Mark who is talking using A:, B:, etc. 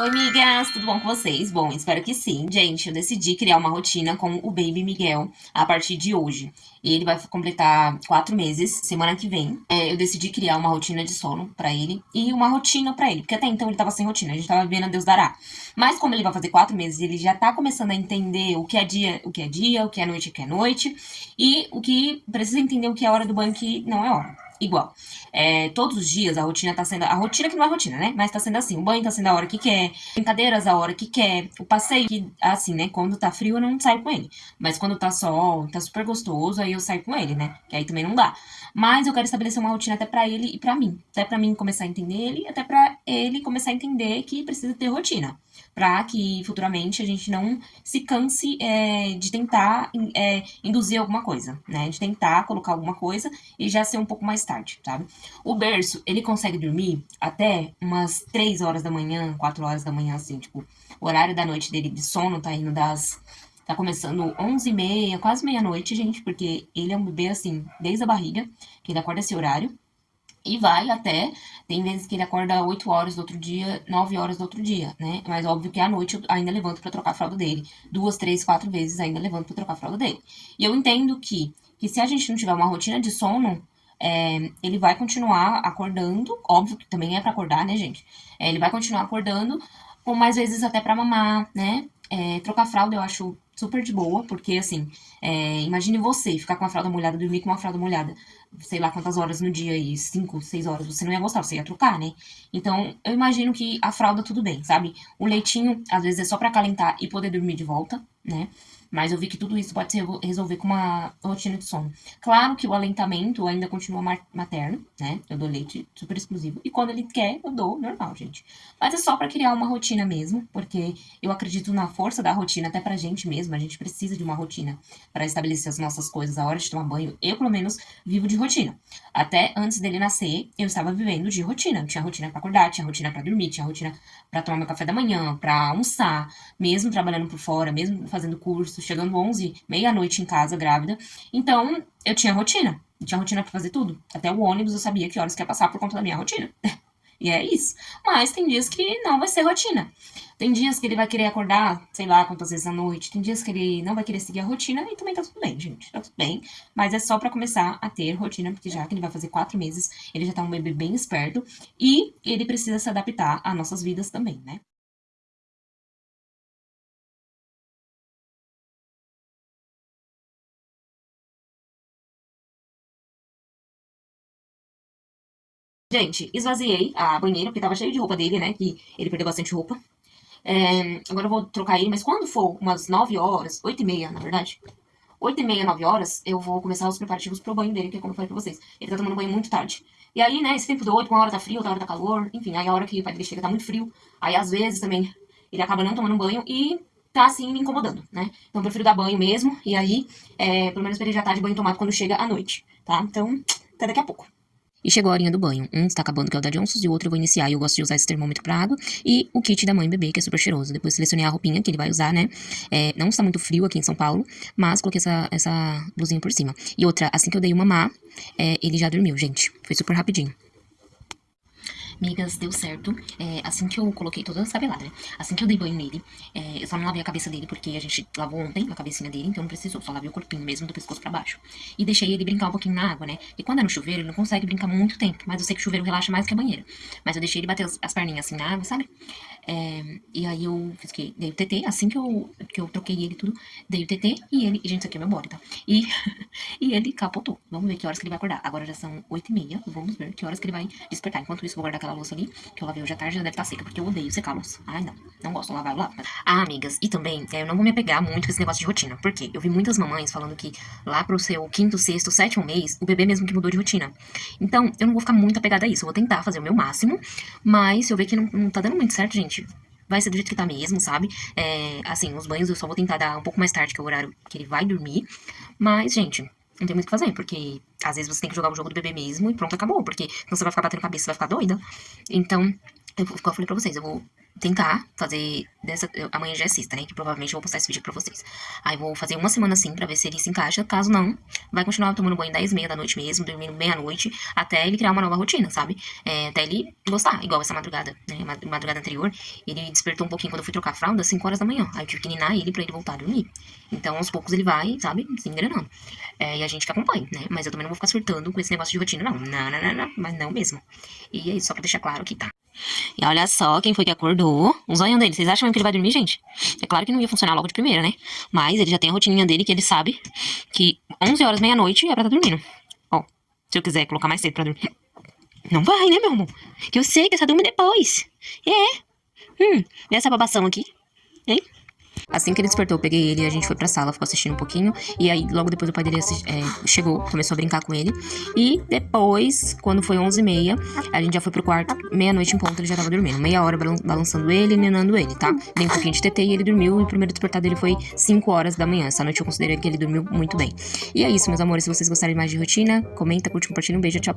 A: Oi, amigas, tudo bom com vocês? Bom, espero que sim. Gente, eu decidi criar uma rotina com o Baby Miguel a partir de hoje. Ele vai completar 4 meses, semana que vem. Eu decidi criar uma rotina de sono pra ele e uma rotina pra ele, porque até então ele tava sem rotina, a gente tava vivendo a Deus dará. Mas como ele vai fazer 4 meses, ele já tá começando a entender o que é dia, o que é dia, o que é noite, o que é noite, e o que precisa entender o que é hora do banho, que não é hora. Igual. Todos os dias a rotina tá sendo. A rotina que não é rotina, né? Mas tá sendo assim. O banho tá sendo a hora que quer, brincadeiras a hora que quer, o passeio que, assim, né? Quando tá frio eu não saio com ele. Mas quando tá sol, tá super gostoso, aí eu saio com ele, né? Que aí também não dá. Mas eu quero estabelecer uma rotina até pra ele e pra mim. Até pra mim começar a entender ele, até pra ele começar a entender que precisa ter rotina. Pra que futuramente a gente não se canse de tentar induzir alguma coisa, né? De tentar colocar alguma coisa e já ser um pouco mais tarde, sabe? O berço, ele consegue dormir até umas 3 horas da manhã, 4 horas da manhã, assim, tipo, o horário da noite dele de sono tá indo das. Tá começando 11h30, quase meia-noite, gente, porque ele é um bebê, assim, desde a barriga, que ele acorda esse horário. E vai até. Tem vezes que ele acorda 8 horas do outro dia, 9 horas do outro dia, né? Mas óbvio que à noite eu ainda levanto pra trocar a fralda dele. 2, 3, 4 vezes ainda levanto pra trocar a fralda dele. E eu entendo que se a gente não tiver uma rotina de sono, ele vai continuar acordando. Óbvio que também é pra acordar, né, gente? Ele vai continuar acordando, com mais vezes até pra mamar, né? Trocar fralda eu acho super de boa, porque assim, imagine você ficar com a fralda molhada, dormir com uma fralda molhada sei lá quantas horas no dia aí, 5, 6 horas, você não ia gostar, você ia trocar, né? Então, eu imagino que a fralda tudo bem, sabe? O leitinho, às vezes, é só pra calentar e poder dormir de volta, né? Mas eu vi que tudo isso pode se resolver com uma rotina de sono. Claro que o alentamento ainda continua materno, né? Eu dou leite super exclusivo. E quando ele quer, eu dou normal, gente. Mas é só pra criar uma rotina mesmo, porque eu acredito na força da rotina até pra gente mesmo. A gente precisa de uma rotina pra estabelecer as nossas coisas, a hora de tomar banho. Eu, pelo menos, vivo de rotina. Até antes dele nascer, eu estava vivendo de rotina. Eu tinha rotina pra acordar, tinha rotina pra dormir, tinha rotina pra tomar meu café da manhã, pra almoçar, mesmo trabalhando por fora, mesmo fazendo curso, chegando 11, meia-noite em casa, grávida. Então, eu tinha rotina. Eu tinha rotina pra fazer tudo. Até o ônibus eu sabia que horas que ia passar por conta da minha rotina. E é isso. Mas tem dias que não vai ser rotina. Tem dias que ele vai querer acordar, sei lá quantas vezes à noite. Tem dias que ele não vai querer seguir a rotina e também tá tudo bem, gente. Tá tudo bem. Mas é só pra começar a ter rotina, porque já que ele vai fazer 4 meses, ele já tá um bebê bem esperto e ele precisa se adaptar às nossas vidas também, né? Gente, esvaziei a banheira, porque tava cheio de roupa dele, né? Que ele perdeu bastante roupa. Agora eu vou trocar ele, mas quando for umas 9 horas, 8h30, na verdade, 8h30, 9 horas, eu vou começar os preparativos pro banho dele, que é como eu falei pra vocês. Ele tá tomando banho muito tarde. E aí, né, esse tempo do 8, uma hora tá frio, outra hora tá calor, enfim, aí a hora que o pai dele chega tá muito frio. Aí às vezes também ele acaba não tomando banho e tá assim me incomodando, né? Então eu prefiro dar banho mesmo, e aí, pelo menos pra ele já tá de banho tomado quando chega à noite, tá? Então, até daqui a pouco. E chegou a horinha do banho. Um está acabando, que é o da Johnson's, e o outro eu vou iniciar. E eu gosto de usar esse termômetro pra água. E o kit da mãe e bebê, que é super cheiroso. Depois selecionei a roupinha que ele vai usar, né? Não está muito frio aqui em São Paulo, mas coloquei essa blusinha por cima. E outra, assim que eu dei o mamar, ele já dormiu, gente. Foi super rapidinho. Migas, deu certo. Assim que eu coloquei toda essa pelada, né? Assim que eu dei banho nele, eu só não lavei a cabeça dele, porque a gente lavou ontem a cabecinha dele, então não precisou, só lavei o corpinho mesmo do pescoço pra baixo. E deixei ele brincar um pouquinho na água, né? E quando é no chuveiro, ele não consegue brincar muito tempo, mas eu sei que o chuveiro relaxa mais que a banheira. Mas eu deixei ele bater as perninhas assim na água, sabe? E aí eu fiz o quê? Dei o TT, assim que eu troquei ele tudo, dei o TT e ele. Gente, isso aqui é meu body, tá? E, e ele capotou. Vamos ver que horas que ele vai acordar. Agora já são 8h30. Vamos ver que horas que ele vai despertar. Enquanto isso, eu vou guardar aquela louça ali, que eu lavei hoje à tarde, já deve estar seca, porque eu odeio secar a louça. Ai, não. Não gosto de lavar, eu lavo. Ah, amigas, e também, eu não vou me apegar muito com esse negócio de rotina. Porque eu vi muitas mamães falando que lá pro seu quinto, sexto, sétimo mês, o bebê mesmo que mudou de rotina. Então, eu não vou ficar muito apegada a isso. Eu vou tentar fazer o meu máximo, mas se eu ver que não tá dando muito certo, gente, vai ser do jeito que tá mesmo, sabe? Assim, os banhos eu só vou tentar dar um pouco mais tarde, que é o horário que ele vai dormir. Mas, gente, não tem muito o que fazer, porque às vezes você tem que jogar o jogo do bebê mesmo e pronto, acabou. Porque senão você vai ficar batendo cabeça, você vai ficar doida. Então, como eu falei pra vocês, eu vou tentar fazer amanhã já é sexta, né? Que provavelmente eu vou postar esse vídeo pra vocês. Aí vou fazer uma semana assim pra ver se ele se encaixa. Caso não, vai continuar tomando banho 10h30 da noite mesmo, dormindo meia-noite, até ele criar uma nova rotina, sabe? Até ele gostar, igual essa madrugada, né? Madrugada anterior, ele despertou um pouquinho quando eu fui trocar a fralda, 5 horas da manhã. Aí eu tive que ninar ele pra ele voltar a dormir. Então, aos poucos ele vai, sabe, se engrenando. E a gente que acompanha, né? Mas eu também não vou ficar surtando com esse negócio de rotina, não. Não, não, não, não. Mas não mesmo. E é isso, só pra deixar claro aqui, tá? E olha só quem foi que acordou. O zoião dele. Vocês acham mesmo que ele vai dormir, gente? É claro que não ia funcionar logo de primeira, né? Mas ele já tem a rotininha dele que ele sabe que 11 horas, meia-noite é pra estar dormindo. Ó, se eu quiser colocar mais cedo pra dormir. Não vai, né, meu amor? Que eu sei que essa durma depois. Essa babação aqui. Hein? Assim que ele despertou, eu peguei ele e a gente foi pra sala, ficou assistindo um pouquinho. E aí, logo depois, o pai dele chegou, começou a brincar com ele. E depois, quando foi 11h30, a gente já foi pro quarto. Meia-noite em ponto, ele já tava dormindo. Meia hora balançando ele e nenando ele, tá? Dei um pouquinho de TT e ele dormiu. E o primeiro despertar dele foi 5 horas da manhã. Essa noite eu considerei que ele dormiu muito bem. E é isso, meus amores. Se vocês gostarem mais de rotina, comenta, curte, compartilha. Um beijo, tchau.